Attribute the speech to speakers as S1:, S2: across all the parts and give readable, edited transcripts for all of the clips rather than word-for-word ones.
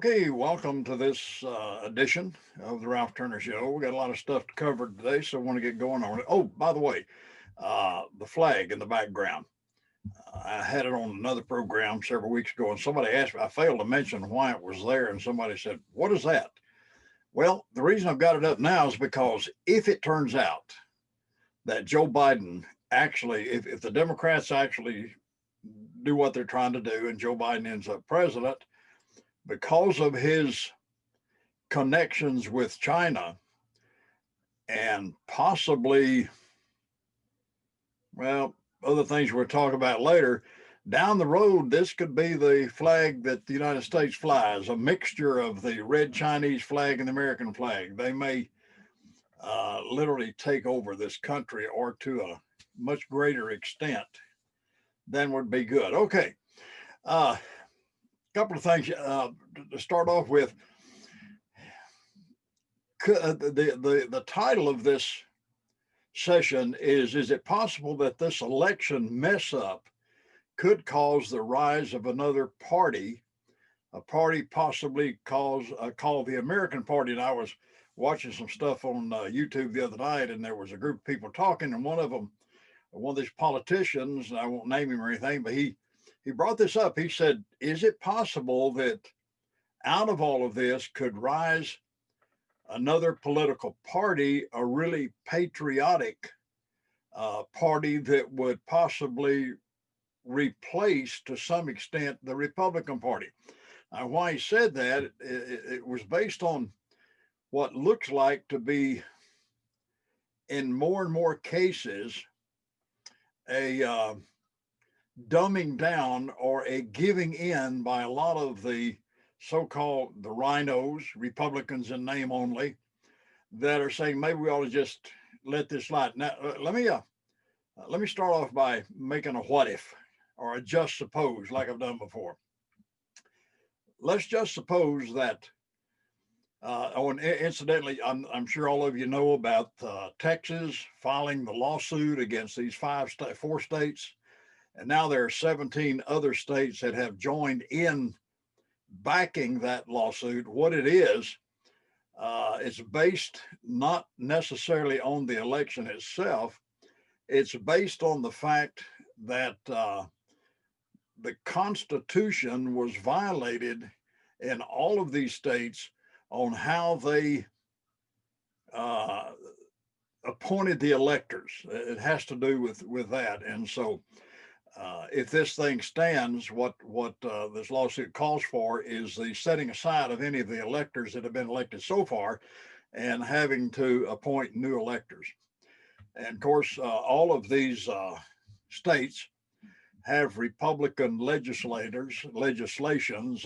S1: Okay, welcome to this edition of the Ralph Turner Show. We got a lot of stuff to cover today, so I want to get going on it. Oh, by the way, the flag in the background. I had it on another program several weeks ago, and somebody asked me, I failed to mention why it was there, and somebody said, "What is that?" Well, the reason I've got it up now is because if it turns out that Joe Biden actually, if the Democrats actually do what they're trying to do and Joe Biden ends up president, because of his connections with China and possibly, well, other things we'll talk about later, down the road, this could be the flag that the United States flies, a mixture of the red Chinese flag and the American flag. They may literally take over this country or to a much greater extent than would be good. Okay. A couple of things to start off with. The title of this session is it possible that this election mess up could cause the rise of another party, a party possibly called the American Party? And I was watching some stuff on YouTube the other night, and there was a group of people talking, and one of them, one of these politicians, and I won't name him or anything, but he brought this up. He said, is it possible that out of all of this could rise another political party, a really patriotic party that would possibly replace to some extent the Republican Party? Why he said that, it was based on what looks like to be, in more and more cases, a dumbing down or a giving in by a lot of the so-called the rhinos, Republicans in name only, that are saying maybe we ought to just let this slide. Now, let me start off by making a what if or a just suppose, like I've done before. Let's just suppose that. And incidentally, I'm sure all of you know about Texas filing the lawsuit against these four states, and now there are 17 other states that have joined in backing that lawsuit. What it is, it's based not necessarily on the election itself. It's based on the fact that the Constitution was violated in all of these states on how they appointed the electors. It has to do with that. And so if this thing stands, what this lawsuit calls for is the setting aside of any of the electors that have been elected so far and having to appoint new electors. And of course, all of these states have Republican legislations.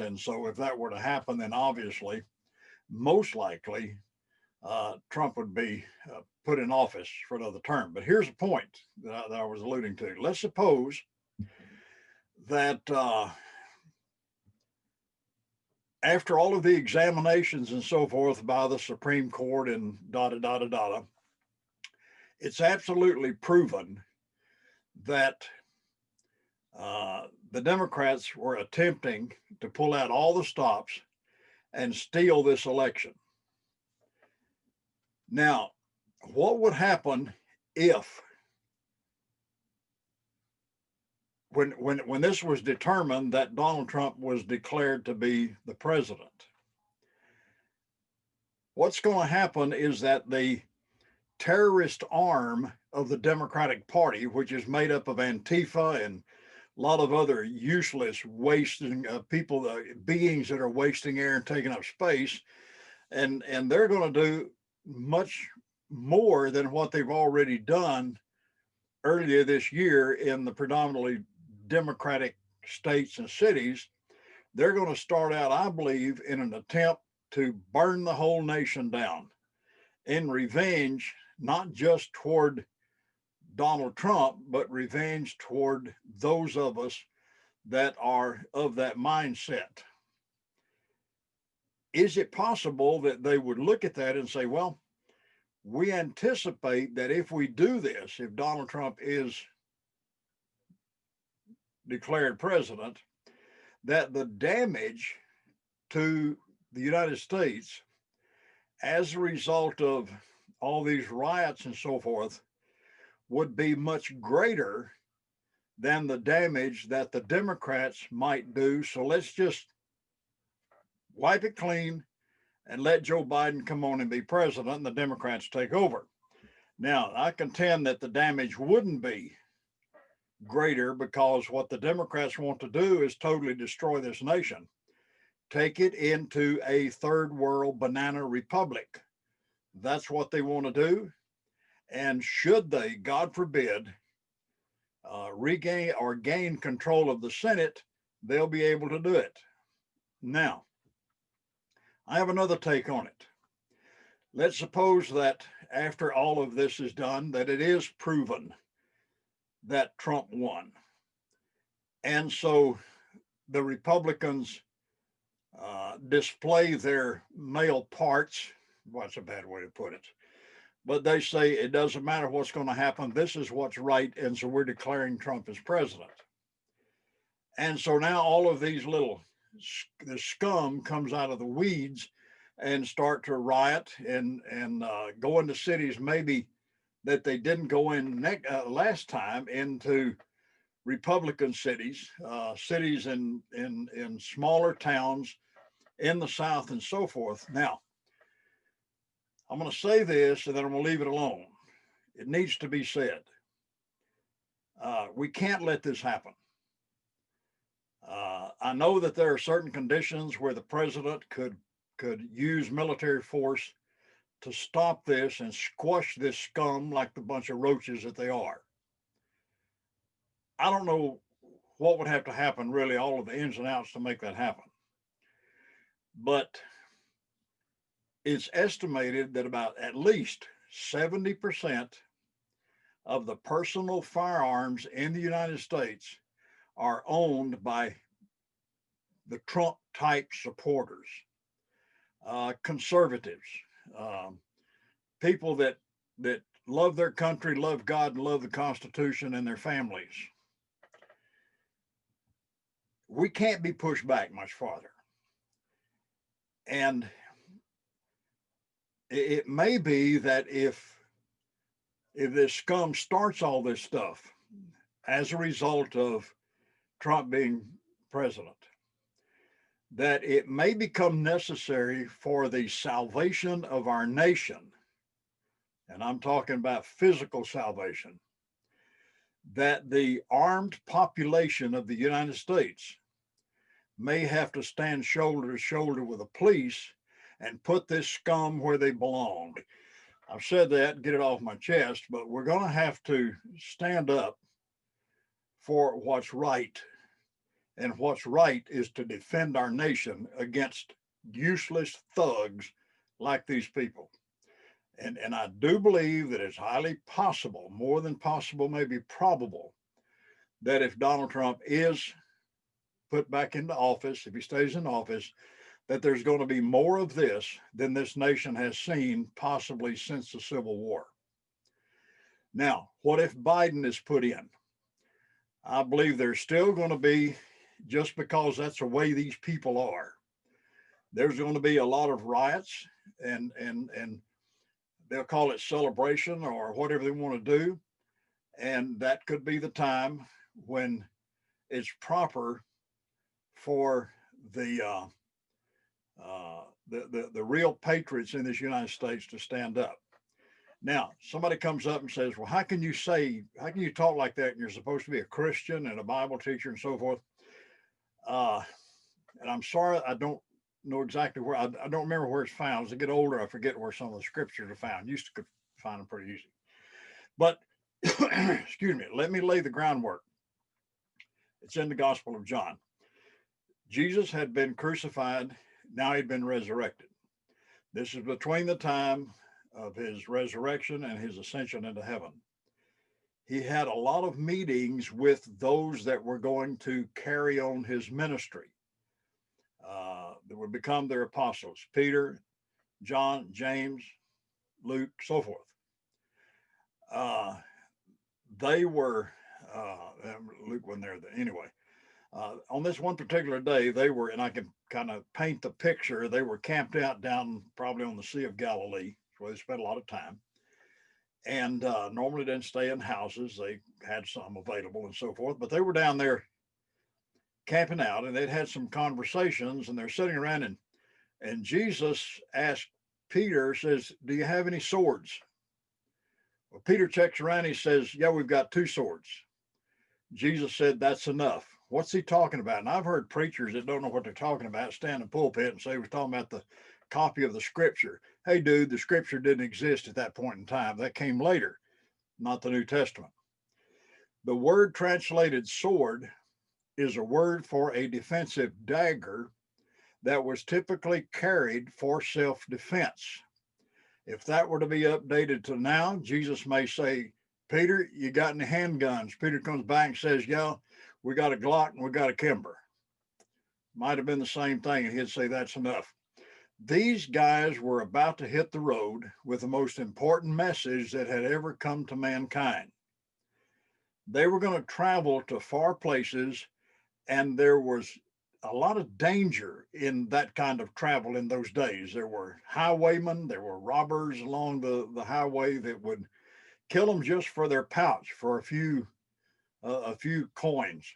S1: And so if that were to happen, then obviously, most likely, Trump would be put in office for another term. But here's a point that I was alluding to. Let's suppose that after all of the examinations and so forth by the Supreme Court and it's absolutely proven that the Democrats were attempting to pull out all the stops and steal this election. Now, what would happen if, when this was determined that Donald Trump was declared to be the president? What's going to happen is that the terrorist arm of the Democratic Party, which is made up of Antifa and a lot of other useless wasting people, beings that are wasting air and taking up space, and they're going to do much more than what they've already done earlier this year in the predominantly Democratic states and cities. They're going to start out, I believe, in an attempt to burn the whole nation down in revenge, not just toward Donald Trump, but revenge toward those of us that are of that mindset. Is it possible that they would look at that and say, well, we anticipate that if we do this, if Donald Trump is declared president, that the damage to the United States as a result of all these riots and so forth would be much greater than the damage that the Democrats might do. So let's just wipe it clean and let Joe Biden come on and be president and the Democrats take over. Now, I contend that the damage wouldn't be greater because what the Democrats want to do is totally destroy this nation, take it into a third world banana republic. That's what they want to do. And should they, God forbid, regain or gain control of the Senate, they'll be able to do it. Now, I have another take on it. Let's suppose that after all of this is done, that it is proven that Trump won. And so the Republicans display their male parts. What's a bad way to put it? But they say it doesn't matter what's going to happen. This is what's right. And so we're declaring Trump as president. And so now all of these the scum comes out of the weeds and start to riot and go into cities maybe that they didn't go in last time, into Republican cities, cities in smaller towns in the South and so forth. Now, I'm going to say this and then I'm going to leave it alone. It needs to be said. We can't let this happen. I know that there are certain conditions where the president could use military force to stop this and squash this scum like the bunch of roaches that they are. I don't know what would have to happen, really, all of the ins and outs to make that happen. But it's estimated that about at least 70% of the personal firearms in the United States are owned by the Trump type supporters, conservatives, people that love their country, love God, and love the Constitution and their families. We can't be pushed back much farther. And it may be that if this scum starts all this stuff as a result of Trump being president, that it may become necessary for the salvation of our nation, and I'm talking about physical salvation, that the armed population of the United States may have to stand shoulder to shoulder with the police and put this scum where they belong. I've said that and get it off my chest, but we're going to have to stand up for what's right. And what's right is to defend our nation against useless thugs like these people. And I do believe that it's highly possible, more than possible, maybe probable, that if Donald Trump is put back into office, if he stays in office, that there's going to be more of this than this nation has seen possibly since the Civil War. Now, what if Biden is put in? I believe there's still going to be, just because that's the way these people are, there's going to be a lot of riots and they'll call it celebration or whatever they want to do. And that could be the time when it's proper for the real patriots in this United States to stand up. Now, somebody comes up and says, well, how can you talk like that? And you're supposed to be a Christian and a Bible teacher and so forth. And I'm sorry, I don't know exactly where, I don't remember where it's found. As I get older, I forget where some of the scriptures are found. Used to find them pretty easy. But, excuse me, let me lay the groundwork. It's in the Gospel of John. Jesus had been crucified. Now he'd been resurrected. This is between the time of his resurrection and his ascension into heaven. He had a lot of meetings with those that were going to carry on his ministry, that would become their apostles: Peter, John, James, Luke, so forth. They were, Luke wasn't there anyway. On this one particular day, they were, and I can kind of paint the picture, they were camped out down probably on the Sea of Galilee, where they spent a lot of time. And normally didn't stay in houses. They had some available and so forth, but they were down there camping out, and they'd had some conversations, and they're sitting around, and Jesus asked Peter, says, "Do you have any swords?" Well, Peter checks around. He says, "Yeah, we've got two swords." Jesus said, "That's enough." What's he talking about? And I've heard preachers that don't know what they're talking about stand in the pulpit and say we're talking about the copy of the scripture. Hey, dude, the scripture didn't exist at that point in time. That came later, not the New Testament. The word translated sword is a word for a defensive dagger that was typically carried for self-defense. If that were to be updated to now, Jesus may say, "Peter, you got any handguns?" Peter comes back and says, "Yeah, we got a Glock and we got a Kimber." Might have been the same thing, and he'd say, "That's enough." These guys were about to hit the road with the most important message that had ever come to mankind. They were going to travel to far places, and there was a lot of danger in that kind of travel in those days. There were highwaymen, there were robbers along the highway that would kill them just for their pouch, for a few coins.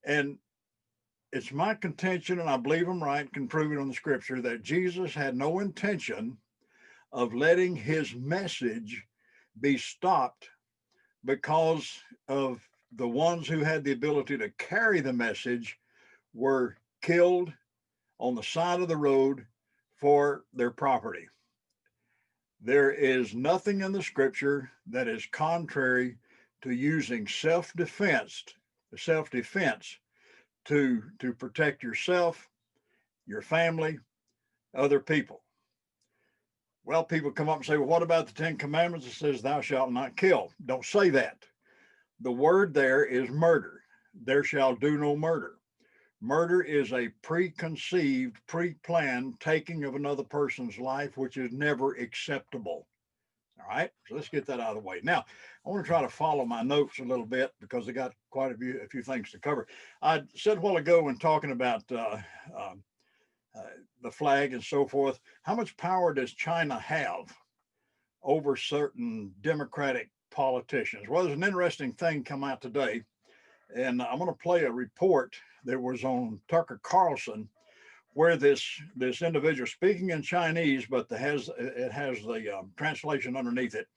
S1: And it's my contention, and I believe I'm right, can prove it on the scripture, that Jesus had no intention of letting his message be stopped because of the ones who had the ability to carry the message were killed on the side of the road for their property. There is nothing in the scripture that is contrary to using self-defense to protect yourself, your family, other people. Well, people come up and say, "Well, what about the 10 Commandments? It says, 'Thou shalt not kill.'" Don't say that. The word there is murder. "There shall do no murder." Murder is a preconceived, pre-planned taking of another person's life, which is never acceptable. All right, so let's get that out of the way. Now, I want to try to follow my notes a little bit because I got quite a few things to cover. I said a while ago when talking about the flag and so forth, how much power does China have over certain Democratic politicians? Well, there's an interesting thing come out today, and I'm going to play a report that was on Tucker Carlson, where this individual speaking in Chinese, but it has the translation underneath it.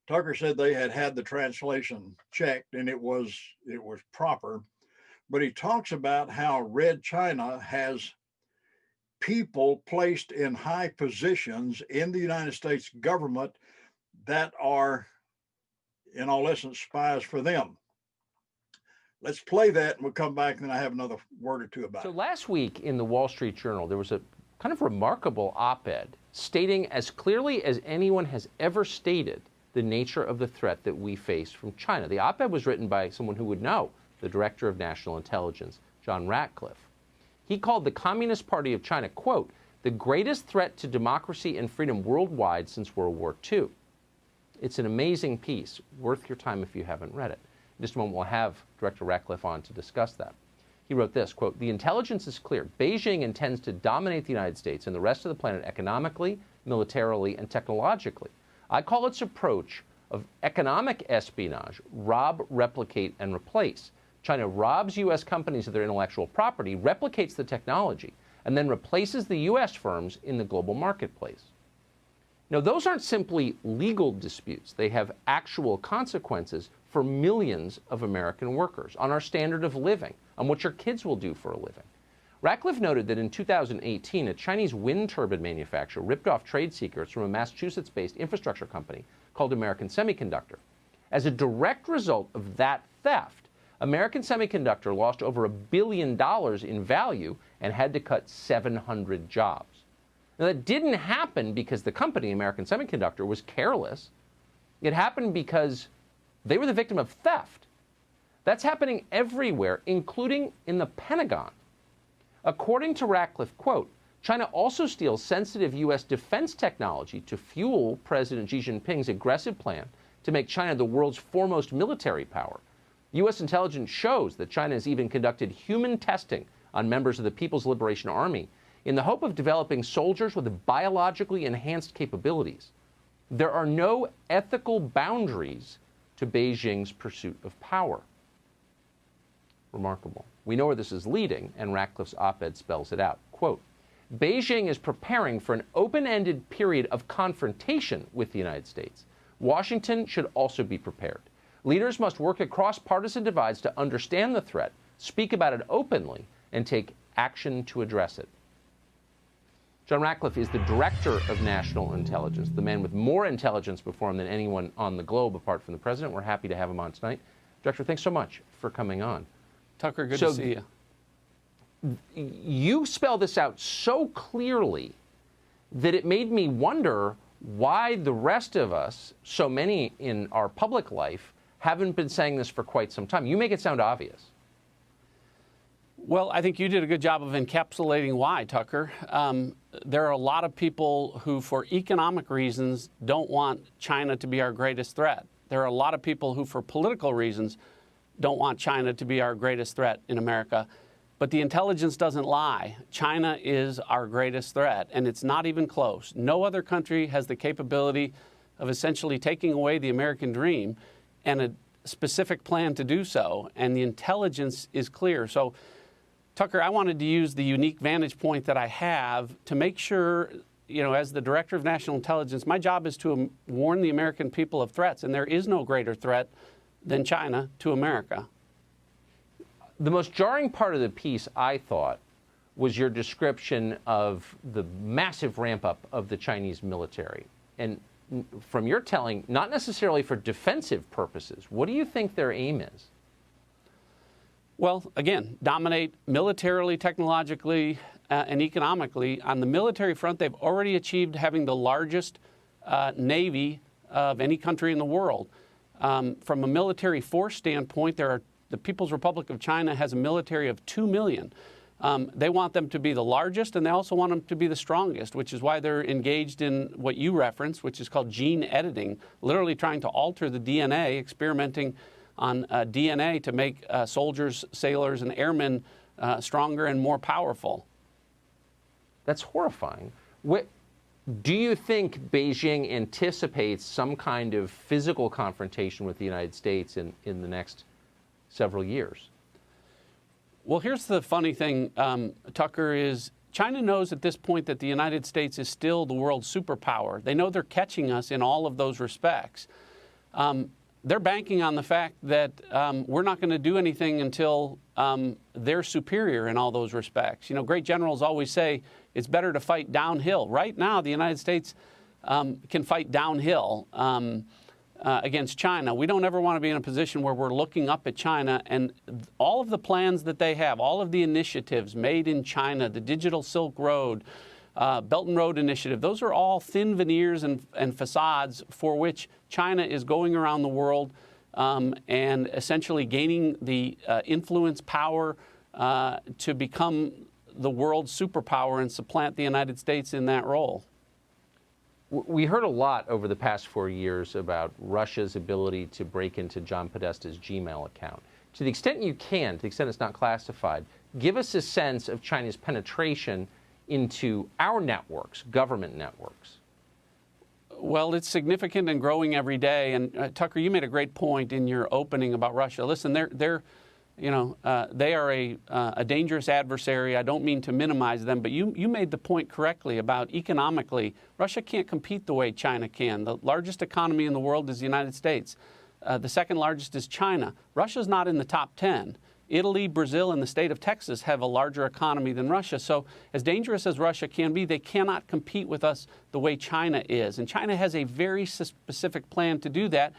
S1: Tucker said they had the translation checked and it was proper, but he talks about how Red China has people placed in high positions in the United States government that are, in all essence, spies for them. Let's play that and we'll come back and then I have another word or two about it.
S2: So last week in the Wall Street Journal, there was a kind of remarkable op-ed stating as clearly as anyone has ever stated the nature of the threat that we face from China. The op-ed was written by someone who would know, the Director of National Intelligence, John Ratcliffe. He called the Communist Party of China, quote, "the greatest threat to democracy and freedom worldwide since World War II." It's an amazing piece, worth your time if you haven't read it. In just a moment, we'll have Director Ratcliffe on to discuss that. He wrote this, quote, "The intelligence is clear. Beijing intends to dominate the United States and the rest of the planet economically, militarily, and technologically. I call its approach of economic espionage, rob, replicate, and replace. China robs U.S. companies of their intellectual property, replicates the technology, and then replaces the U.S. firms in the global marketplace." Now, those aren't simply legal disputes. They have actual consequences for millions of American workers, on our standard of living, on what your kids will do for a living. Ratcliffe noted that in 2018, a Chinese wind turbine manufacturer ripped off trade secrets from a Massachusetts-based infrastructure company called American Semiconductor. As a direct result of that theft, American Semiconductor lost over $1 billion in value and had to cut 700 jobs. Now, that didn't happen because the company, American Semiconductor, was careless. It happened because they were the victim of theft. That's happening everywhere, including in the Pentagon. According to Ratcliffe, quote, "China also steals sensitive U.S. defense technology to fuel President Xi Jinping's aggressive plan to make China the world's foremost military power. U.S. intelligence shows that China has even conducted human testing on members of the People's Liberation Army in the hope of developing soldiers with biologically enhanced capabilities. There are no ethical boundaries to Beijing's pursuit of power. Remarkable. We know where this is leading, and Ratcliffe's op-ed spells it out. Quote, Beijing is preparing for an open-ended period of confrontation with the United States. Washington should also be prepared. Leaders must work across partisan divides to understand the threat, speak about it openly, and take action to address it. John Ratcliffe is the Director of National Intelligence, the man with more intelligence before him than anyone on the globe apart from the president. We're happy to have him on tonight. Director, thanks so much for coming on.
S3: Tucker, good to see you.
S2: You spell this out so clearly that it made me wonder why the rest of us, so many in our public life, haven't been saying this for quite some time. You make it sound obvious.
S3: Well, I think you did a good job of encapsulating why, Tucker. There are a lot of people who, for economic reasons, don't want China to be our greatest threat. There are a lot of people who, for political reasons, don't want China to be our greatest threat in America. But the intelligence doesn't lie. China is our greatest threat, and it's not even close. No other country has the capability of essentially taking away the American dream and a specific plan to do so, and the intelligence is clear. So, Tucker, I wanted to use the unique vantage point that I have to make sure, as the Director of National Intelligence, my job is to warn the American people of threats, and there is no greater threat than China to America.
S2: The most jarring part of the piece, I thought, was your description of the massive ramp-up of the Chinese military. And from your telling, not necessarily for defensive purposes. What do you think their aim is?
S3: Well, again, dominate militarily, technologically, and economically. On the military front, they've already achieved having the largest Navy of any country in the world. From a military force standpoint, the People's Republic of China has a military of 2 million. They want them to be the largest, and they also want them to be the strongest, which is why they're engaged in what you referenced, which is called gene editing, literally trying to alter the DNA, experimenting on DNA to make soldiers, sailors, and airmen stronger and more powerful.
S2: That's horrifying. Do you think Beijing anticipates some kind of physical confrontation with the United States in the next several years?
S3: Well, here's the funny thing, Tucker, is China knows at this point that the United States is still the world's superpower. They know they're catching us in all of those respects. They're banking on the fact that we're not going to do anything until they're superior in all those respects. Great generals always say it's better to fight downhill. Right now, the United States can fight downhill against China. We don't ever want to be in a position where we're looking up at China, and all of the plans that they have, all of the initiatives made in China, the Digital Silk Road, Belt and Road Initiative, those are all thin veneers and facades for which China is going around the world and essentially gaining the influence, power to become the world's superpower and supplant the United States in that role.
S2: We heard a lot over the past 4 years about Russia's ability to break into John Podesta's Gmail account. To the extent you can, to the extent it's not classified, give us a sense of China's penetration into our networks, government networks.
S3: Well, it's significant and growing every day. And Tucker, you made a great point in your opening about Russia. Listen, they are a dangerous adversary. I don't mean to minimize them, but you made the point correctly about economically. Russia can't compete the way China can. The largest economy in the world is the United States. The second largest is China. Russia's not in the top 10. Italy, Brazil, and the state of Texas have a larger economy than Russia. So as dangerous as Russia can be, they cannot compete with us the way China is. And China has a very specific plan to do that.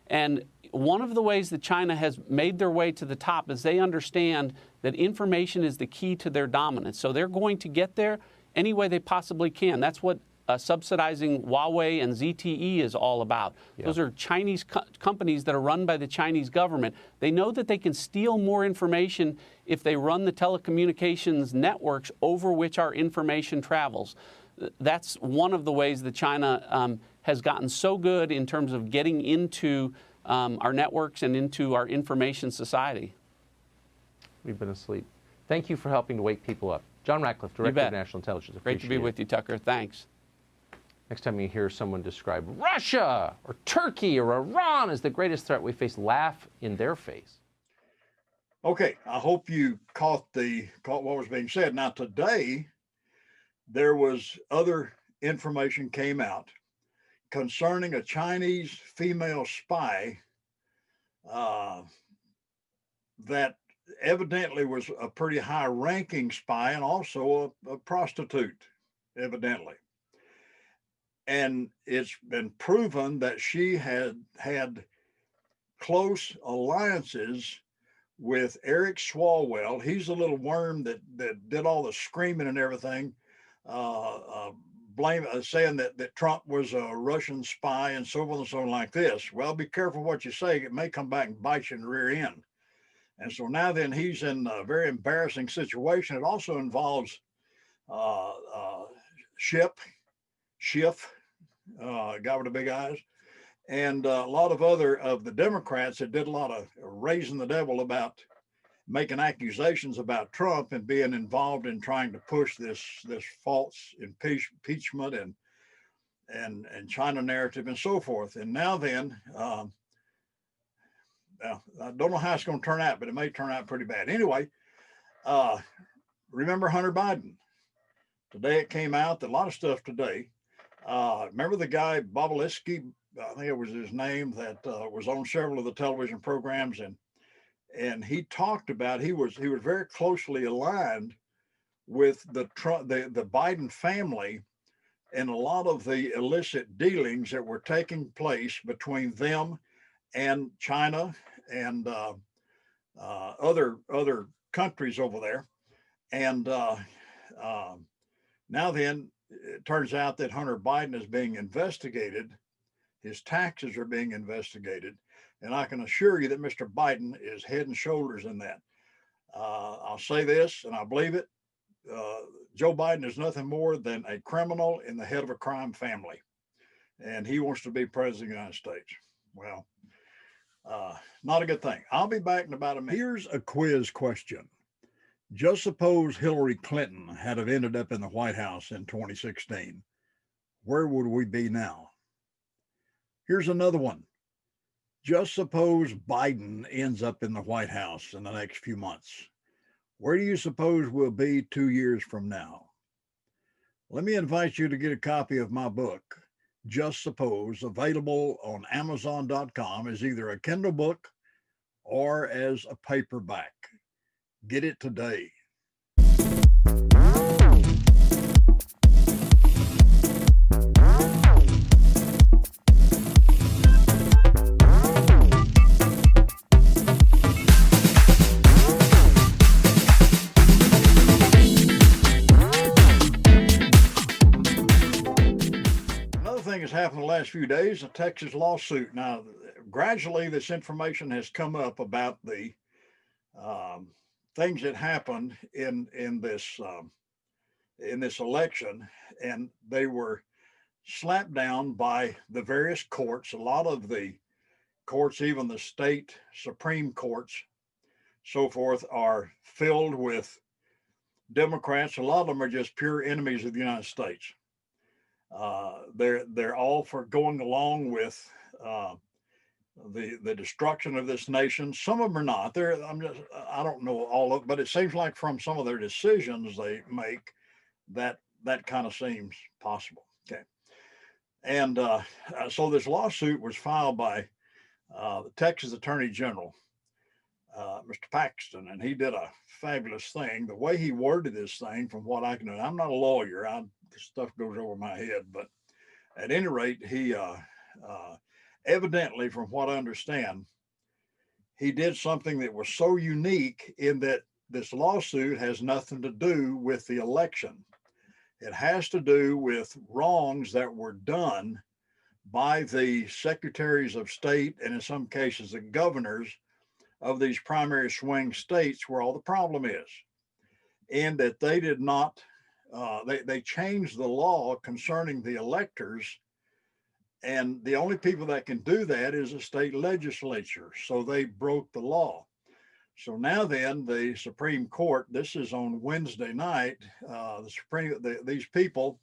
S3: And one of the ways that China has made their way to the top is they understand that information is the key to their dominance. So they're going to get there any way they possibly can. That's what subsidizing Huawei and ZTE is all about. Yeah. Those are Chinese companies that are run by the Chinese government. They know that they can steal more information if they run the telecommunications networks over which our information travels. That's one of the ways that China has gotten so good in terms of getting into our networks and into our information society.
S2: We've been asleep. Thank you for helping to wake people up. John Ratcliffe, Director of National Intelligence.
S3: Great to be with you, Tucker. Thanks.
S2: Next time you hear someone describe Russia or Turkey or Iran as the greatest threat we face, laugh in their face.
S1: Okay, I hope you caught what was being said. Now today, there was other information came out concerning a Chinese female spy that evidently was a pretty high-ranking spy and also a prostitute, evidently. And it's been proven that she had close alliances with Eric Swalwell. He's the little worm that did all the screaming and everything, saying that Trump was a Russian spy and so on and so on like this. Well, be careful what you say. It may come back and bite you in the rear end. And so now then he's in a very embarrassing situation. It also involves Schiff, guy with the big eyes, and a lot of other of the Democrats that did a lot of raising the devil about making accusations about Trump and being involved in trying to push this false impeachment and China narrative and so forth. And now then, I don't know how it's going to turn out, but it may turn out pretty bad. Anyway, remember Hunter Biden? Today it came out that a lot of stuff today. Remember the guy Bobolinsky, I think it was his name, that was on several of the television programs, and he talked about he was very closely aligned with the Biden family and a lot of the illicit dealings that were taking place between them and China and other countries over there. And now then, it turns out that Hunter Biden is being investigated. His taxes are being investigated. And I can assure you that Mr. Biden is head and shoulders in that. I'll say this, and I believe it. Joe Biden is nothing more than a criminal in the head of a crime family. And he wants to be president of the United States. Well, not a good thing. I'll be back in about a minute. Here's a quiz question. Just suppose Hillary Clinton had have ended up in the White House in 2016. Where would we be now? Here's another one. Just suppose Biden ends up in the White House in the next few months. Where do you suppose we'll be 2 years from now? Let me invite you to get a copy of my book, Just Suppose, available on Amazon.com as either a Kindle book or as a paperback. Get it today. Has happened the last few days, a Texas lawsuit. Now, gradually, this information has come up about the things that happened in this election, and they were slapped down by the various courts. A lot of the courts, even the state Supreme Courts, so forth, are filled with Democrats. A lot of them are just pure enemies of the United States. They're all for going along with the destruction of this nation. Some of them are not. I don't know all of it, but it seems like from some of their decisions they make that kind of seems possible. Okay, and so this lawsuit was filed by the Texas Attorney General, Mr. Paxton, and he did a fabulous thing. The way he worded this thing, from what I can know, I'm not a lawyer. Stuff goes over my head, but at any rate, he evidently, from what I understand, he did something that was so unique in that this lawsuit has nothing to do with the election. It has to do with wrongs that were done by the secretaries of state and in some cases the governors of these primary swing states where all the problem is, and that they did not, they changed the law concerning the electors And the only people that can do that is a state legislature. So they broke the law. So now then, the Supreme Court, this is on Wednesday night, these people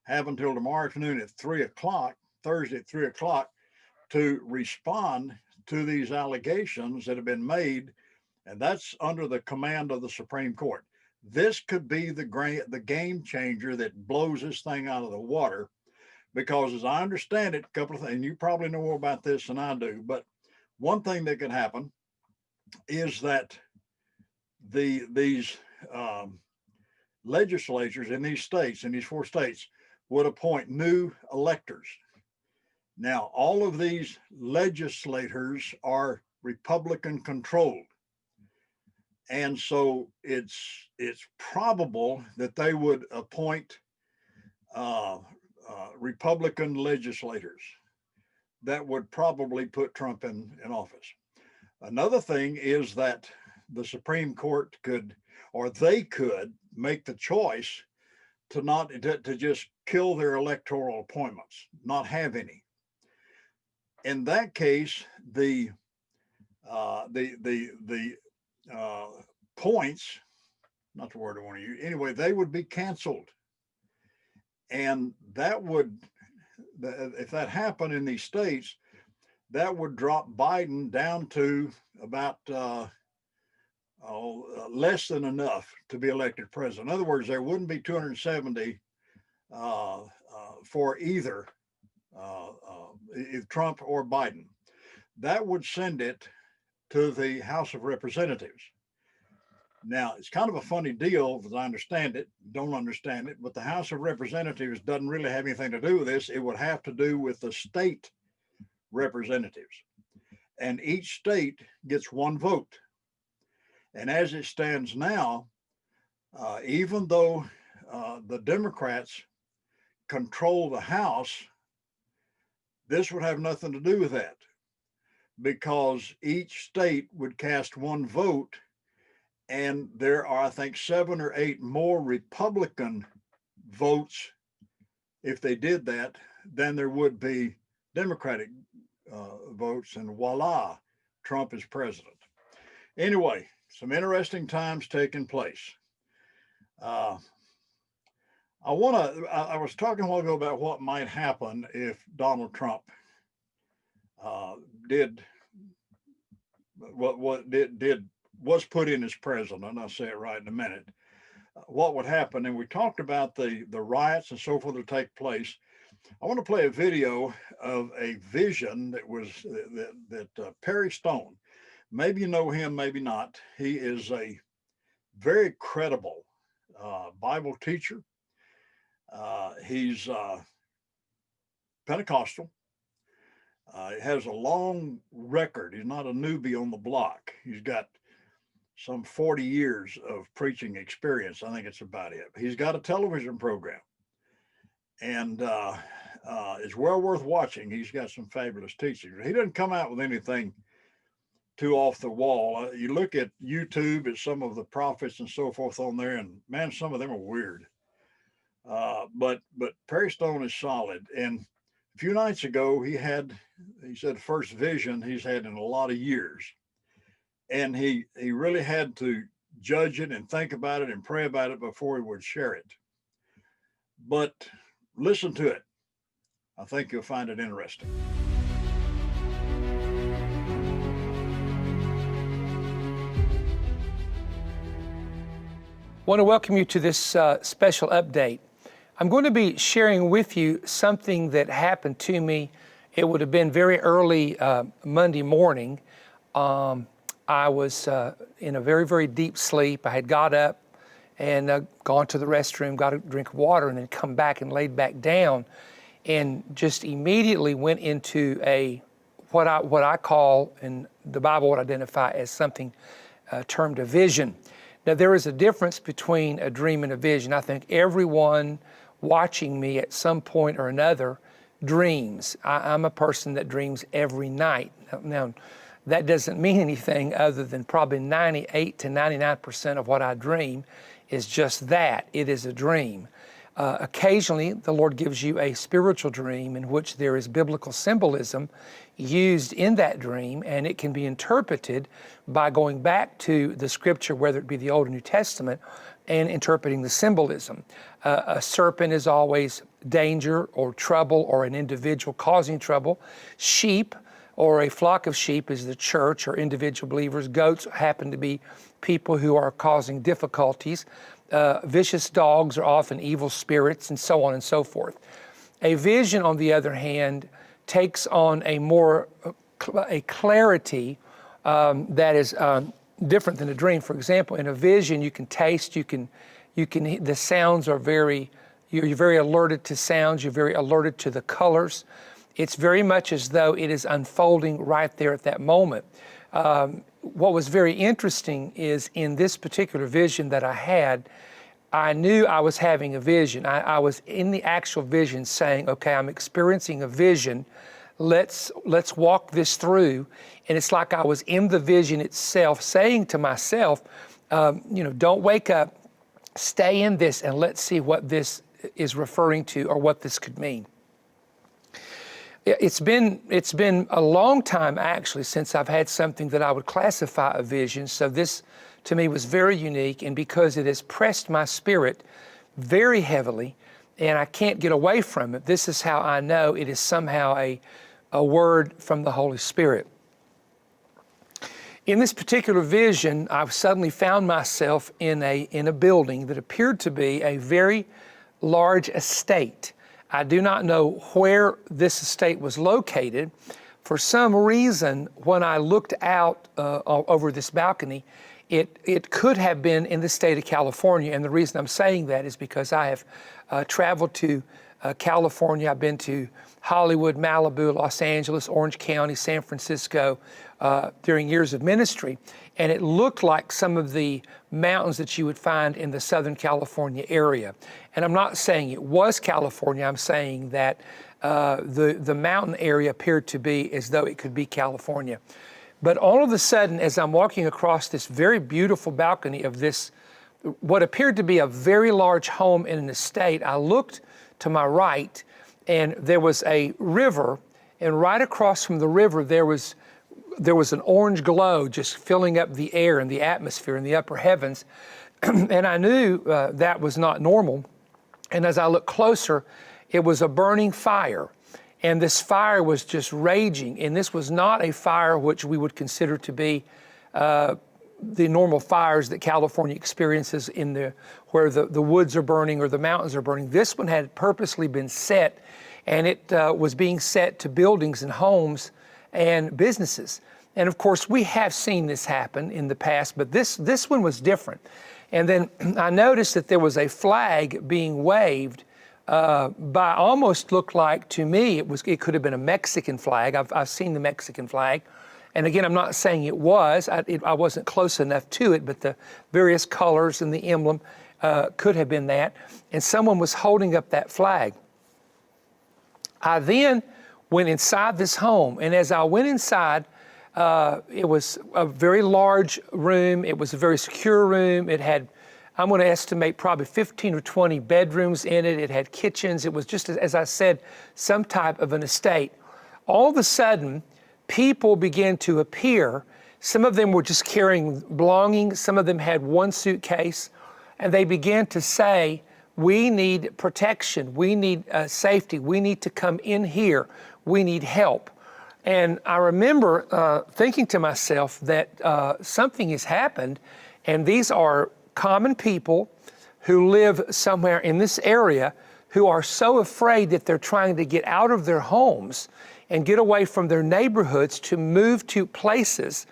S1: have until tomorrow afternoon at 3 o'clock, Thursday at 3 o'clock, to respond to these allegations that have been made, and that's under the command of the Supreme Court. This could be the game changer that blows this thing out of the water, because as I understand it, a couple of things, and you probably know more about this than I do, but one thing that could happen is that these legislatures in these states, in these 4 states, would appoint new electors. Now, all of these legislators are Republican controlled. And so it's probable that they would appoint Republican legislators that would probably put Trump in office. Another thing is that the Supreme Court could, or they could, make the choice to just kill their electoral appointments, not have any. In that case, the points, not the word I want to use, anyway, they would be canceled. And that would, if that happened in these states, that would drop Biden down to about less than enough to be elected president. In other words, there wouldn't be 270 for either Trump or Biden. That would send it to the House of Representatives. Now, it's kind of a funny deal, as I understand it, don't understand it, but the House of Representatives doesn't really have anything to do with this. It would have to do with the state representatives. And each state gets 1 vote. And as it stands now, even though the Democrats control the House, this would have nothing to do with that, because each state would cast 1 vote. And there are, I think, 7 or 8 more Republican votes, if they did that, than there would be Democratic votes. And voila, Trump is president. Anyway, some interesting times taking place. I was talking a while ago about what might happen if Donald Trump was put in as president, and I'll say it right in a minute, what would happen. And we talked about the riots and so forth that take place. I want to play a video of a vision that Perry Stone, maybe you know him, maybe not. He is a very credible Bible teacher. He's Pentecostal. He has a long record. He's not a newbie on the block. He's got some 40 years of preaching experience. I think it's about it. He's got a television program, and it's well worth watching. He's got some fabulous teachings. He doesn't come out with anything too off the wall. You look at YouTube at some of the prophets and so forth on there, and man, some of them are weird. But Perry Stone is solid. And a few nights ago, he said first vision he's had in a lot of years. And he really had to judge it and think about it and pray about it before he would share it. But listen to it. I think you'll find it interesting.
S4: I want to welcome you to this special update. I'm going to be sharing with you something that happened to me. It would have been very early Monday morning. I was in a very, very deep sleep. I had got up and gone to the restroom, got a drink of water, and then come back and laid back down, and just immediately went into what I call, in the Bible would identify as something termed a vision. Now, there is a difference between a dream and a vision. I think everyone watching me at some point or another dreams. I'm a person that dreams every night. Now, that doesn't mean anything other than probably 98 to 99% of what I dream is just that. It is a dream. Occasionally, the Lord gives you a spiritual dream in which there is biblical symbolism used in that dream, and it can be interpreted by going back to the scripture, whether it be the Old or New Testament, and interpreting the symbolism. A serpent is always danger or trouble or an individual causing trouble. Sheep or a flock of sheep is the church or individual believers. Goats happen to be people who are causing difficulties. Vicious dogs are often evil spirits, and so on and so forth. A vision, on the other hand, takes on a clarity that is different than a dream. For example, in a vision, you can taste, the sounds are you're very alerted to sounds, you're very alerted to the colors. It's very much as though it is unfolding right there at that moment. What was very interesting is in this particular vision that I had, I knew I was having a vision. I was in the actual vision saying, okay, I'm experiencing a vision. Let's walk this through. And it's like I was in the vision itself saying to myself, don't wake up, stay in this, and let's see what this is referring to or what this could mean. It's been a long time actually since I've had something that I would classify a vision. So this to me was very unique, and because it has pressed my spirit very heavily and I can't get away from it, this is how I know it is somehow a word from the Holy Spirit. In this particular vision, I suddenly found myself in a building that appeared to be a very large estate. I do not know where this estate was located. For some reason, when I looked out over this balcony, it could have been in the state of California. And the reason I'm saying that is because I have traveled to California. I've been to Hollywood, Malibu, Los Angeles, Orange County, San Francisco during years of ministry. And it looked like some of the mountains that you would find in the Southern California area. And I'm not saying it was California. I'm saying that the mountain area appeared to be as though it could be California. But all of a sudden, as I'm walking across this very beautiful balcony of this, what appeared to be a very large home in an estate, I looked to my right, and there was a river, and right across from the river, there was an orange glow just filling up the air and the atmosphere in the upper heavens. And I knew that was not normal. And as I looked closer, it was a burning fire. And this fire was just raging. And this was not a fire which we would consider to be the normal fires that California experiences where the woods are burning or the mountains are burning. This one had purposely been set, and it was being set to buildings and homes and businesses. And of course, we have seen this happen in the past, but this one was different. And then I noticed that there was a flag being waved by almost looked like, to me, it could have been a Mexican flag. I've seen the Mexican flag. And again, I'm not saying it was. I wasn't close enough to it, but the various colors and the emblem could have been that. And someone was holding up that flag. I then went inside this home, and as I went inside, it was a very large room. It was a very secure room. It had, I'm going to estimate, probably 15 or 20 bedrooms in it. It had kitchens. It was just, as I said, some type of an estate. All of a sudden, people began to appear. Some of them were just carrying belongings. Some of them had one suitcase, and they began to say, we need protection. We need safety. We need to come in here. We need help. And I remember thinking to myself that something has happened, and these are common people who live somewhere in this area who are so afraid that they're trying to get out of their homes and get away from their neighborhoods to move to places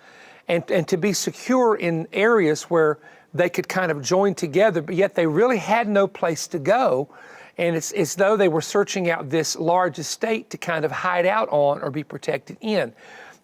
S4: and to be secure in areas where they could kind of join together, but yet they really had no place to go. And it's as though they were searching out this large estate to kind of hide out on or be protected in.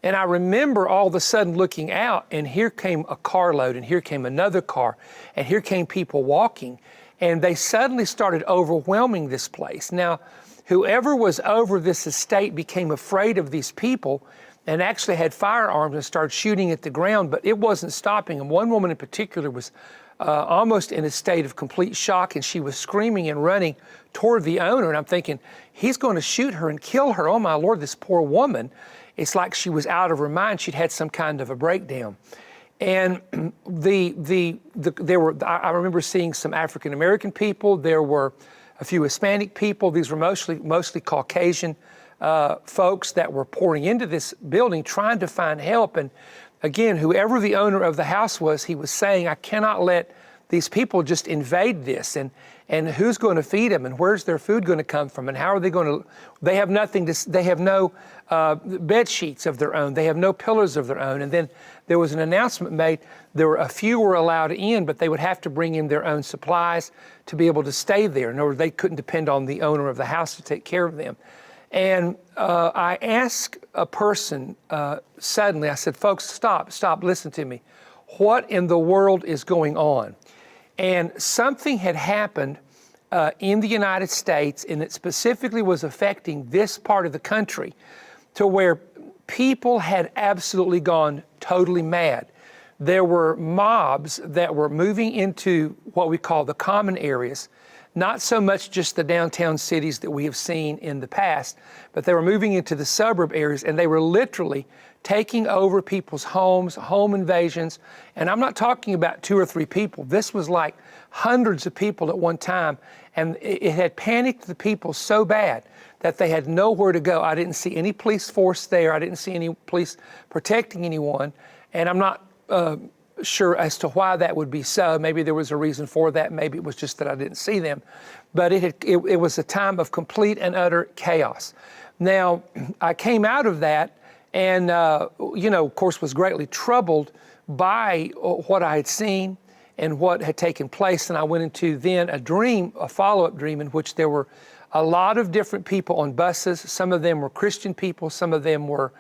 S4: And I remember all of a sudden looking out, and here came a carload, and here came another car, and here came people walking, and they suddenly started overwhelming this place. Now, whoever was over this estate became afraid of these people and actually had firearms and started shooting at the ground, but it wasn't stopping them. One woman in particular was almost in a state of complete shock, and she was screaming and running toward the owner. And I'm thinking, he's going to shoot her and kill her. Oh my Lord, this poor woman. It's like she was out of her mind. She'd had some kind of a breakdown. And I remember seeing some African American people. There were a few Hispanic people. These were mostly Caucasian folks that were pouring into this building trying to find help. And again, whoever the owner of the house was, he was saying, I cannot let these people just invade this. And who's going to feed them, and where's their food going to come from, and how are they going to? They have nothing to. They have no bed sheets of their own. They have no pillows of their own. And then there was an announcement made. There were a few were allowed in, but they would have to bring in their own supplies to be able to stay there. In other words, they couldn't depend on the owner of the house to take care of them. And I asked a person suddenly. I said, "Folks, stop, listen to me. What in the world is going on?" And something had happened in the United States, and it specifically was affecting this part of the country, to where people had absolutely gone totally mad. There were mobs that were moving into what we call the common areas, not so much just the downtown cities that we have seen in the past, but they were moving into the suburb areas, and they were literally taking over people's homes, home invasions. And I'm not talking about 2 or 3 people. This was like hundreds of people at one time. And it had panicked the people so bad that they had nowhere to go. I didn't see any police force there. I didn't see any police protecting anyone. And I'm not sure as to why that would be so. Maybe there was a reason for that. Maybe it was just that I didn't see them. But it was a time of complete and utter chaos. Now, I came out of that and, of course, was greatly troubled by what I had seen and what had taken place. And I went into then a follow-up dream in which there were a lot of different people on buses. Some of them were Christian people. Some of them were,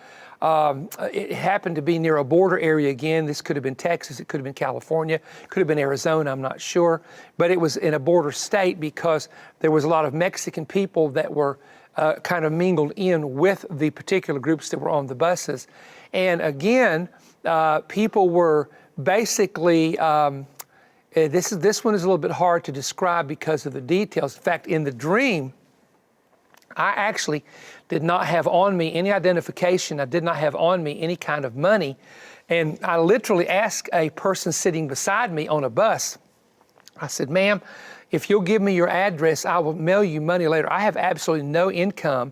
S4: it happened to be near a border area again. This could have been Texas. It could have been California. It could have been Arizona. I'm not sure. But it was in a border state because there was a lot of Mexican people that were kind of mingled in with the particular groups that were on the buses. And again, people were basically, this one is a little bit hard to describe because of the details. In fact, in the dream, I actually did not have on me any identification. I did not have on me any kind of money. And I literally asked a person sitting beside me on a bus, I said, "Ma'am, if you'll give me your address, I will mail you money later. I have absolutely no income."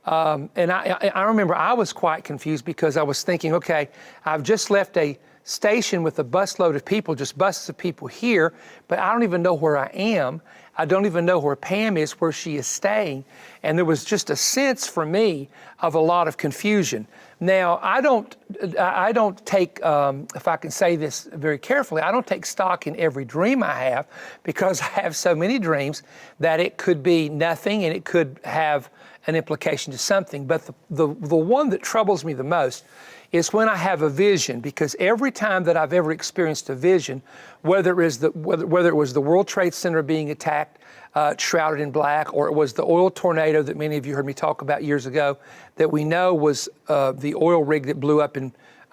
S4: And I remember I was quite confused because I was thinking, okay, I've just left a station with a busload of people, just buses of people here, but I don't even know where I am. I don't even know where Pam is, where she is staying. And there was just a sense for me of a lot of confusion. Now, I don't take, if I can say this very carefully, I don't take stock in every dream I have because I have so many dreams that it could be nothing and it could have an implication to something. But the one that troubles me the most is when I have a vision, because every time that I've ever experienced a vision, whether it was the World Trade Center being attacked, shrouded in black, or it was the oil tornado that many of you heard me talk about years ago, that we know was the oil rig that blew up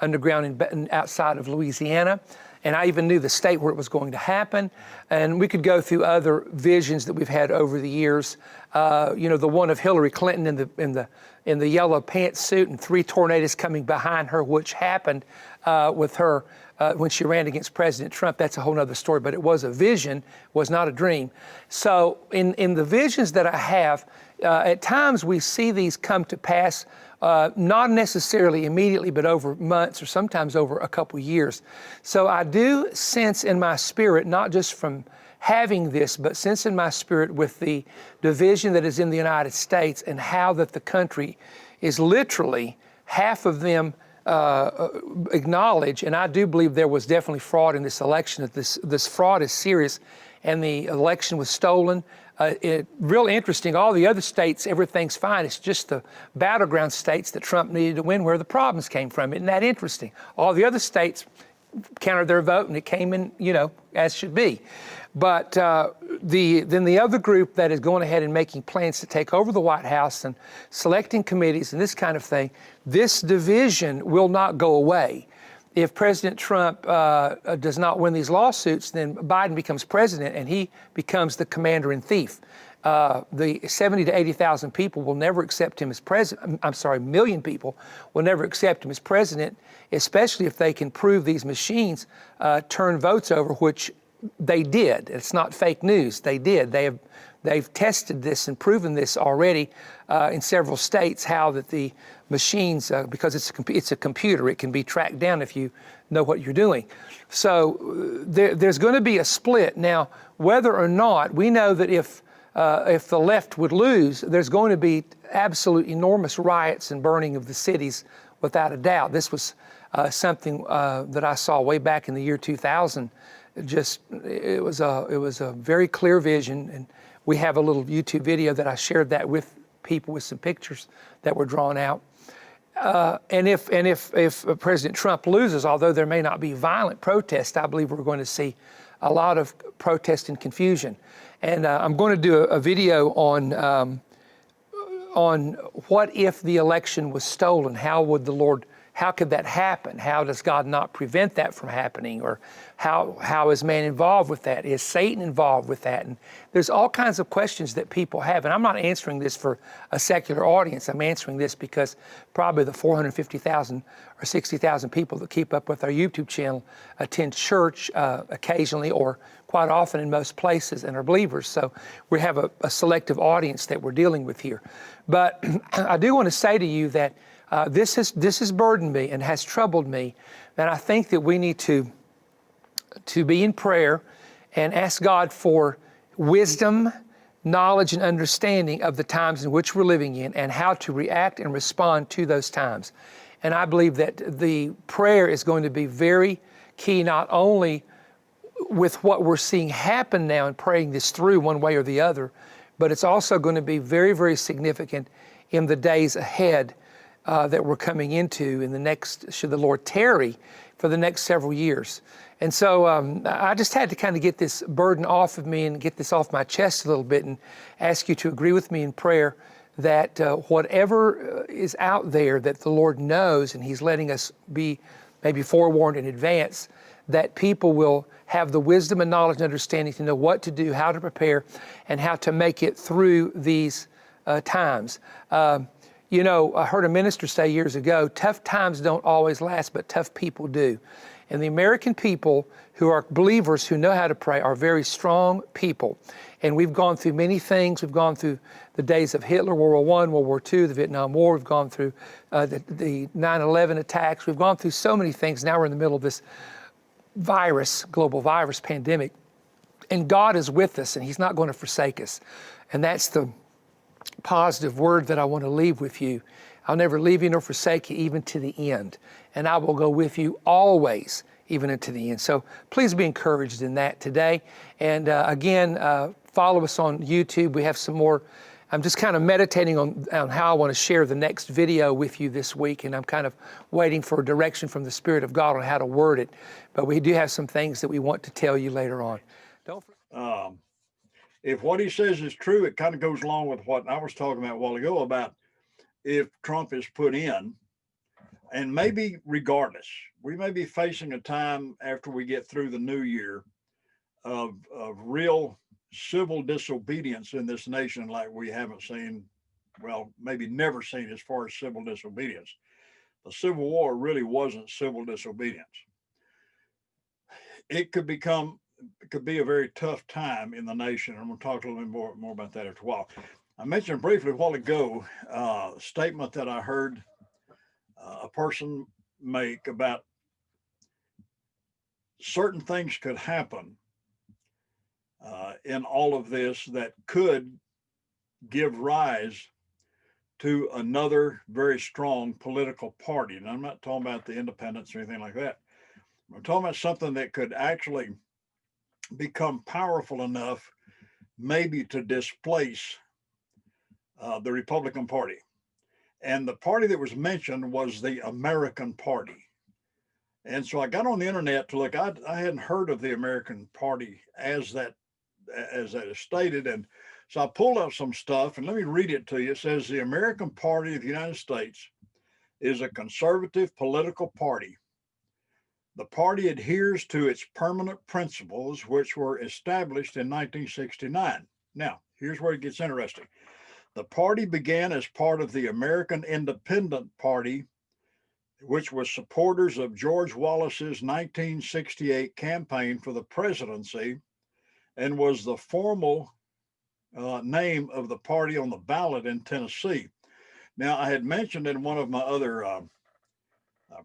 S4: underground outside of Louisiana. And I even knew the state where it was going to happen. And we could go through other visions that we've had over the years. The one of Hillary Clinton in the yellow pantsuit and 3 tornadoes coming behind her, which happened with her when she ran against President Trump. That's a whole other story, but it was a vision, was not a dream. So in the visions that I have, at times we see these come to pass, not necessarily immediately, but over months or sometimes over a couple years. So I do sense in my spirit, not just from having this, but sense in my spirit with the division that is in the United States and how that the country is literally half of them acknowledge, and I do believe there was definitely fraud in this election, that this fraud is serious, and the election was stolen. Real interesting, all the other states, everything's fine. It's just the battleground states that Trump needed to win where the problems came from. Isn't that interesting? All the other states counted their vote and it came in, as should be. But then the other group that is going ahead and making plans to take over the White House and selecting committees and this kind of thing, this division will not go away. if President Trump does not win these lawsuits, then Biden becomes president and he becomes the commander in chief. The 70 to 80,000 people will never accept him as president. I'm sorry, million people will never accept him as president, especially if they can prove these machines turn votes over, which they did. It's not fake news. They did. They've tested this and proven this already in several states, how that the machines, because it's a computer, it can be tracked down if you know what you're doing. So there's going to be a split. Now, whether or not, we know that if the left would lose, there's going to be absolute enormous riots and burning of the cities, without a doubt. This was something that I saw way back in the year 2000. It was a very clear vision, and we have a little YouTube video that I shared that with people with some pictures that were drawn out. And if President Trump loses, although there may not be violent protest, I believe we're going to see a lot of protest and confusion. And I'm going to do a video on what if the election was stolen? How could that happen? How does God not prevent that from happening? Or how is man involved with that? Is Satan involved with that? And there's all kinds of questions that people have. And I'm not answering this for a secular audience. I'm answering this because probably the 450,000 or 60,000 people that keep up with our YouTube channel attend church occasionally or quite often in most places and are believers. So we have a selective audience that we're dealing with here. But I do want to say to you that this has burdened me and has troubled me, and I think that we need to be in prayer and ask God for wisdom, knowledge, and understanding of the times in which we're living in and how to react and respond to those times. And I believe that the prayer is going to be very key, not only with what we're seeing happen now and praying this through one way or the other, but it's also going to be very, very significant in the days ahead that we're coming into in the next, should the Lord tarry, for the next several years. And so I just had to kind of get this burden off of me and get this off my chest a little bit and ask you to agree with me in prayer that whatever is out there that the Lord knows and He's letting us be maybe forewarned in advance, that people will have the wisdom and knowledge and understanding to know what to do, how to prepare, and how to make it through these times. You know, I heard a minister say years ago, tough times don't always last, but tough people do. And the American people who are believers, who know how to pray, are very strong people. And we've gone through many things. We've gone through the days of Hitler, World War I, World War II, the Vietnam War. We've gone through the 9/11 attacks. We've gone through so many things. Now we're in the middle of this global virus pandemic. And God is with us, and He's not going to forsake us. And that's the positive word that I want to leave with you. I'll never leave you nor forsake you, even to the end. And I will go with you always, even into the end. So please be encouraged in that today. And again, follow us on YouTube. We have some more. I'm just kind of meditating on how I want to share the next video with you this week. And I'm kind of waiting for direction from the Spirit of God on how to word it. But we do have some things that we want to tell you later on.
S1: If what he says is true, it kind of goes along with what I was talking about a while ago about if Trump is put in, and maybe regardless, we may be facing a time after we get through the new year of real civil disobedience in this nation like we haven't seen, well, maybe never seen as far as civil disobedience. The Civil War really wasn't civil disobedience. It could be a very tough time in the nation. I'm going to talk a little bit more about that after a while. I mentioned briefly a while ago a statement that I heard a person make about certain things could happen in all of this that could give rise to another very strong political party. And I'm not talking about the independents or anything like that. I'm talking about something that could actually become powerful enough maybe to displace the Republican Party. And the party that was mentioned was the American Party. And so I got on the internet to look. I hadn't heard of the American Party as that is stated. And so I pulled out some stuff, and let me read it to you. It says the American Party of the United States is a conservative political party The party adheres to its permanent principles, which were established in 1969. Now, here's where it gets interesting. The party began as part of the American Independent Party, which was supporters of George Wallace's 1968 campaign for the presidency and was the formal name of the party on the ballot in Tennessee. Now, I had mentioned in one of my other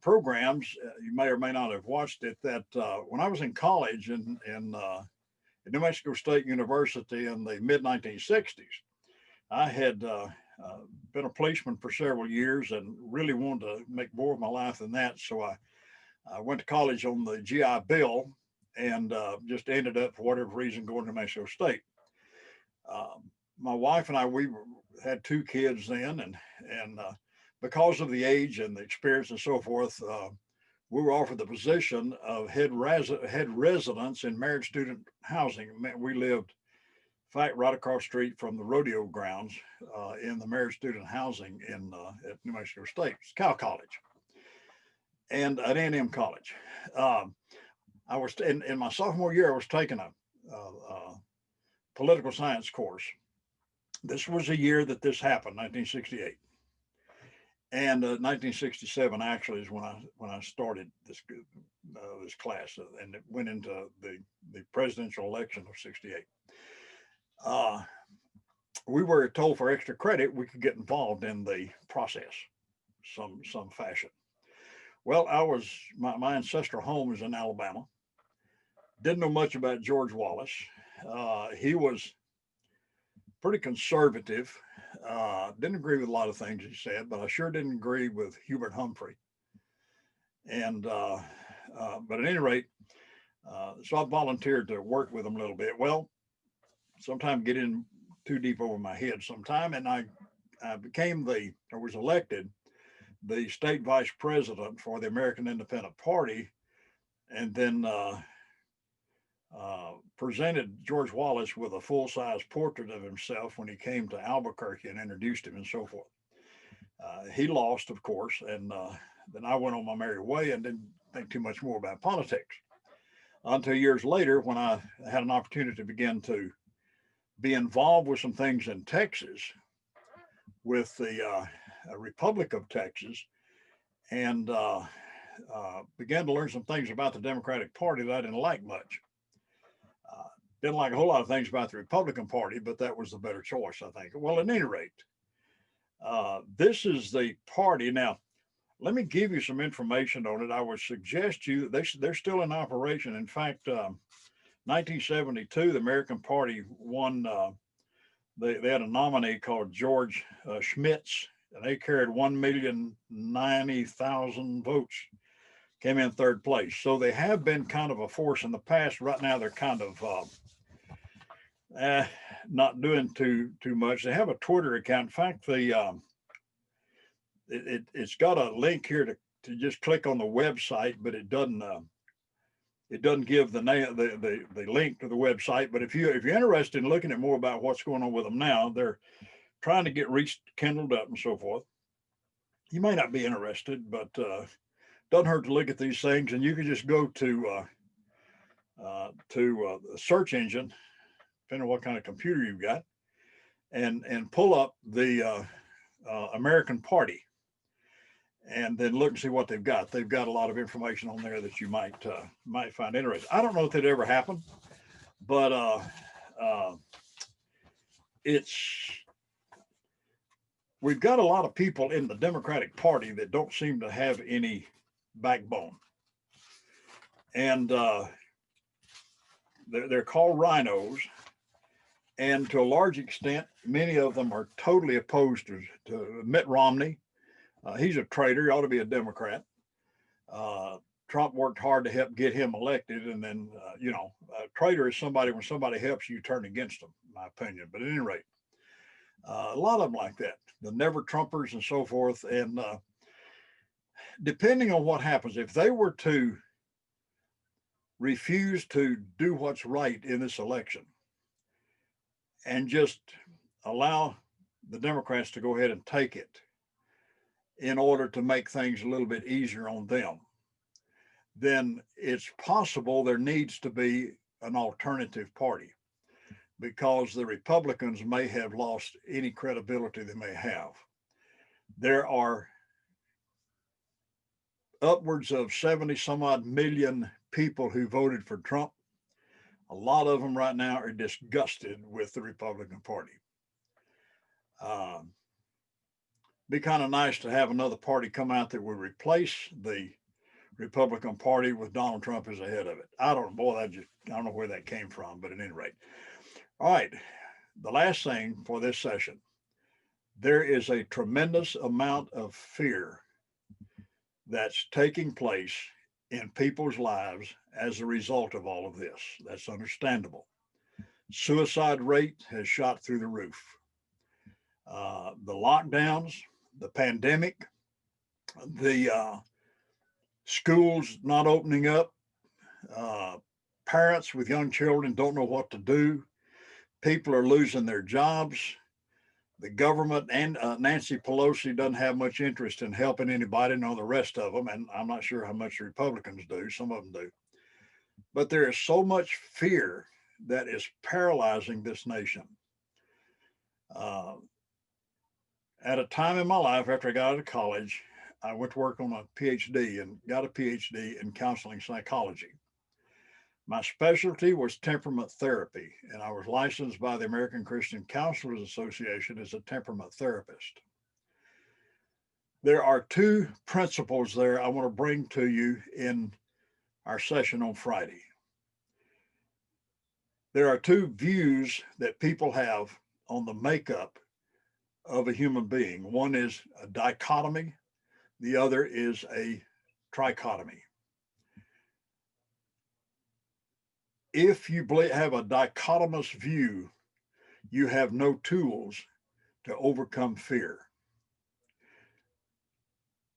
S1: programs, you may or may not have watched it, that when I was in college in New Mexico State University in the mid 1960s, I had been a policeman for several years and really wanted to make more of my life than that. So I went to college on the GI Bill and just ended up, for whatever reason, going to New Mexico State. My wife and I, we had 2 kids then, and because of the age and the experience and so forth, we were offered the position of head residence in married student housing. We lived, in fact, right across the street from the rodeo grounds in the married student housing at New Mexico State, Cal College, and at A&M College. I was in my sophomore year. I was taking a political science course. This was a year that this happened, 1968. And 1967 actually is when I started this class, and it went into the presidential election of '68. We were told for extra credit we could get involved in the process, some fashion. Well, my ancestral home is in Alabama. Didn't know much about George Wallace. He was pretty conservative. Didn't agree with a lot of things he said, but I sure didn't agree with Hubert Humphrey. And but at any rate, so I volunteered to work with him a little bit. Well, sometimes get in too deep over my head sometime, and I was elected the state vice president for the American Independent Party, and then presented George Wallace with a full-size portrait of himself when he came to Albuquerque and introduced him and so forth. He lost, of course, and then I went on my merry way and didn't think too much more about politics until years later when I had an opportunity to begin to be involved with some things in Texas with the Republic of Texas, and began to learn some things about the Democratic Party that I didn't like much. Didn't like a whole lot of things about the Republican Party, but that was the better choice, I think. Well, at any rate, this is the party. Now, let me give you some information on it. I would suggest you that they're still in operation. In fact, 1972, the American Party won. They had a nominee called George Schmitz, and they carried 1,090,000 votes. Came in 3rd place. So they have been kind of a force in the past. Right now, they're kind of not doing too much. They have a Twitter account. In fact, it's got a link here to just click on the website, but it doesn't give the name the link to the website. But if you're interested in looking at more about what's going on with them now, they're trying to get rekindled up and so forth. You may not be interested, but doesn't hurt to look at these things, and you can just go to the search engine, depending on what kind of computer you've got, and pull up the American Party, and then look and see what they've got. They've got a lot of information on there that you might find interesting. I don't know if that ever happened, but we've got a lot of people in the Democratic Party that don't seem to have any backbone, and they're called rhinos, and to a large extent, many of them are totally opposed to Mitt Romney. He's a traitor. He ought to be a Democrat. Trump worked hard to help get him elected, and then a traitor is somebody when somebody helps you turn against them, in my opinion. But at any rate, a lot of them like that, the never Trumpers and so forth. And depending on what happens, if they were to refuse to do what's right in this election and just allow the Democrats to go ahead and take it in order to make things a little bit easier on them, then it's possible there needs to be an alternative party, because the Republicans may have lost any credibility they may have. There are upwards of 70 some odd million people who voted for Trump. A lot of them right now are disgusted with the Republican Party. Be kind of nice to have another party come out that would replace the Republican Party with Donald Trump as the head of it. I don't know, boy, I don't know where that came from, but at any rate. All right, the last thing for this session, there is a tremendous amount of fear that's taking place in people's lives as a result of all of this. That's understandable. Suicide rate has shot through the roof. The lockdowns, the pandemic, the schools not opening up, parents with young children don't know what to do. People are losing their jobs. The government and Nancy Pelosi doesn't have much interest in helping anybody, nor the rest of them. And I'm not sure how much the Republicans do. Some of them do. But there is so much fear that is paralyzing this nation. At a time in my life, after I got out of college, I went to work on a PhD and got a PhD in counseling psychology. My specialty was temperament therapy, and I was licensed by the American Christian Counselors Association as a temperament therapist. There are two principles there I want to bring to you in our session on Friday. There are two views that people have on the makeup of a human being. One is a dichotomy, the other is a trichotomy. If you have a dichotomous view, you have no tools to overcome fear.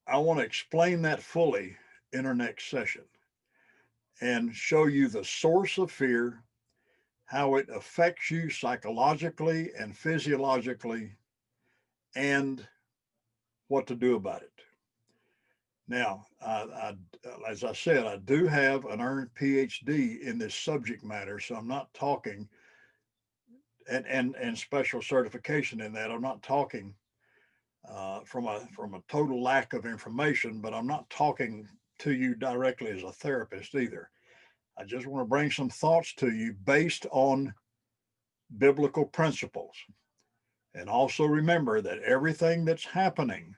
S1: I want to explain that fully in our next session and show you the source of fear, how it affects you psychologically and physiologically, and what to do about it. Now, as I said, I do have an earned PhD in this subject matter, so I'm not talking, and special certification in that. I'm not talking from a total lack of information, but I'm not talking to you directly as a therapist either. I just want to bring some thoughts to you based on biblical principles. And also remember that everything that's happening,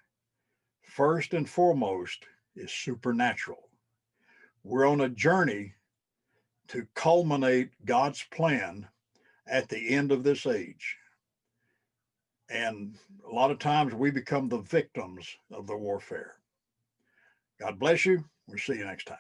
S1: first and foremost, is supernatural. We're on a journey to culminate God's plan at the end of this age. And a lot of times we become the victims of the warfare. God bless you. We'll see you next time.